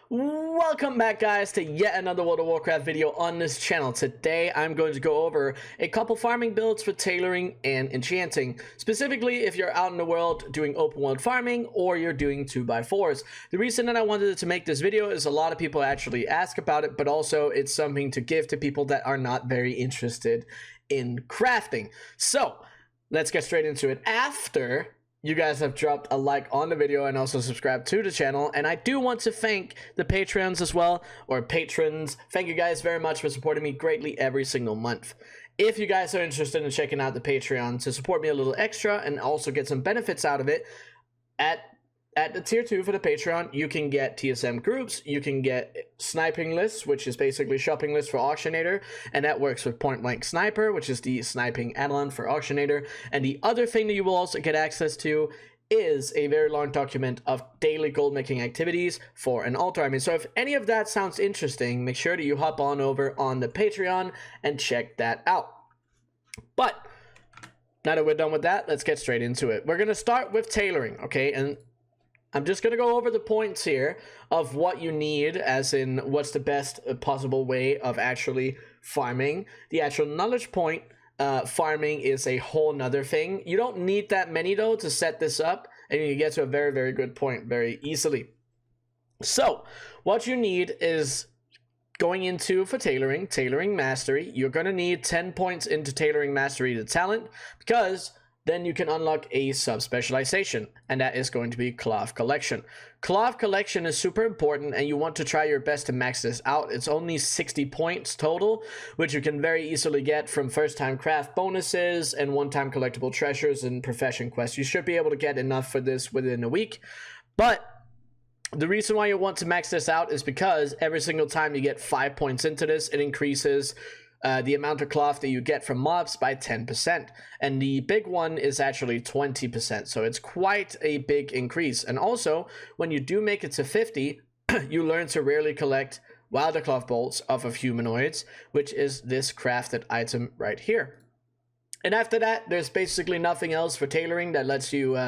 Welcome back, guys, to yet another World of Warcraft video on this channel. Today I'm going to go over a couple farming builds for tailoring and enchanting, specifically if you're out in the world doing open world farming or you're doing 2x4s. The reason that I wanted to make this video is a lot of people actually ask about it, but also it's something to give to people that are not very interested in crafting. So let's get straight into it. After you guys have dropped a like on the video and also subscribed to the channel, and I do want to thank the Patreons as well, or patrons. Thank you guys very much for supporting me greatly every single month. If you guys are interested in checking out the Patreon to support me a little extra and also get some benefits out of it, at the tier 2 for the Patreon, you can get TSM groups, you can get sniping lists, which is basically shopping lists for Auctionator, and that works with Point Blank Sniper, which is the sniping add-on for Auctionator. And the other thing that you will also get access to is a very long document of daily gold making activities for an altar army. So if any of that sounds interesting, make sure that you hop on over on the Patreon and check that out. But now that we're done with that, let's get straight into it. We're going to start with tailoring, okay? And I'm just going to go over the points here of what you need, as in what's the best possible way of actually farming. The actual knowledge point farming is a whole nother thing. You don't need that many though to set this up, and you get to a very, very good point very easily. So what you need is going into for tailoring mastery. You're going to need 10 points into tailoring mastery to talent, because then you can unlock a sub-specialization, and that is going to be Cloth Collection. Cloth Collection is super important, and you want to try your best to max this out. It's only 60 points total, which you can very easily get from first-time craft bonuses and one-time collectible treasures and profession quests. You should be able to get enough for this within a week, but the reason why you want to max this out is because every single time you get 5 points into this, it increases the amount of cloth that you get from mobs by 10%, and the big one is actually 20%, so it's quite a big increase. And also, when you do make it to 50, you learn to rarely collect wilder cloth bolts off of humanoids, which is this crafted item right here. And after that, there's basically nothing else for tailoring that lets you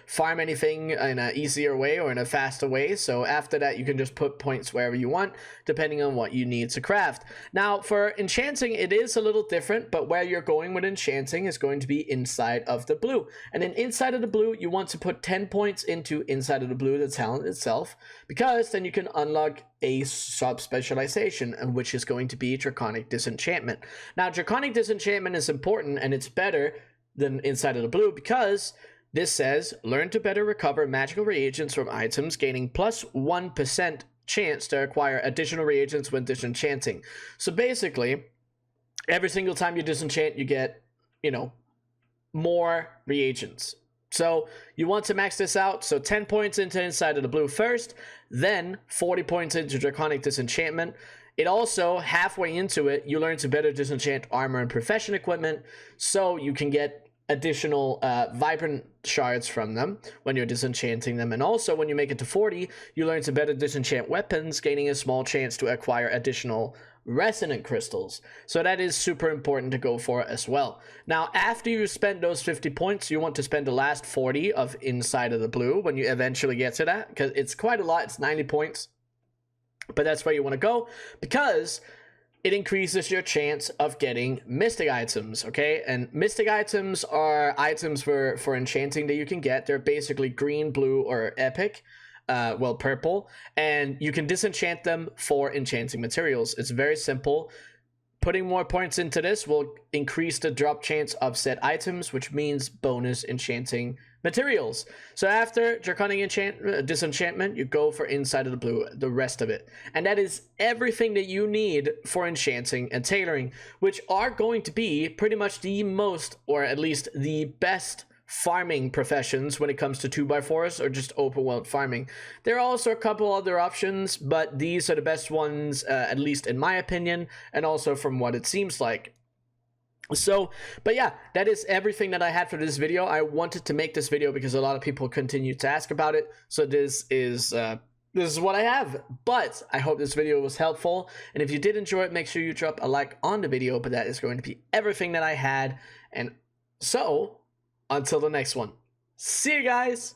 farm anything in an easier way or in a faster way. So after that, you can just put points wherever you want, depending on what you need to craft. Now, for enchanting, it is a little different, but where you're going with enchanting is going to be inside of the blue. And then inside of the blue, you want to put 10 points into inside of the blue, the talent itself, because then you can unlock a sub-specialization, which is going to be Draconic Disenchantment. Now, Draconic Disenchantment is important, and it's better than inside of the blue because this says, learn to better recover magical reagents from items, gaining plus 1% chance to acquire additional reagents when disenchanting. So basically, every single time you disenchant, you get, more reagents. So you want to max this out, so 10 points into inside of the blue first, then 40 points into Draconic Disenchantment. It also, halfway into it, you learn to better disenchant armor and profession equipment, so you can get additional vibrant shards from them when you're disenchanting them. And also, when you make it to 40, you learn to better disenchant weapons, gaining a small chance to acquire additional resonant crystals. So that is super important to go for as well. Now, after you spend those 50 points, you want to spend the last 40 of inside of the blue when you eventually get to that, because it's quite a lot. It's 90 points, but that's where you want to go, because it increases your chance of getting mystic items, okay? And mystic items are items for enchanting that you can get. They're basically green, blue, or epic. Well, purple, and you can disenchant them for enchanting materials. It's very simple. Putting more points into this will increase the drop chance of said items, which means bonus enchanting materials. So after Draconic Disenchantment, you go for inside of the blue, the rest of it. And that is everything that you need for enchanting and tailoring, which are going to be pretty much the most, or at least the best, farming professions when it comes to 2x4s or just open world farming. There are also a couple other options, but these are the best ones, at least in my opinion, and also from what it seems like. So, but yeah, that is everything that I had for this video. I wanted to make this video because a lot of people continue to ask about it, so this is what I have. But I hope this video was helpful, and if you did enjoy it, make sure you drop a like on the video. But that is going to be everything that I had, and so until the next one, see you guys.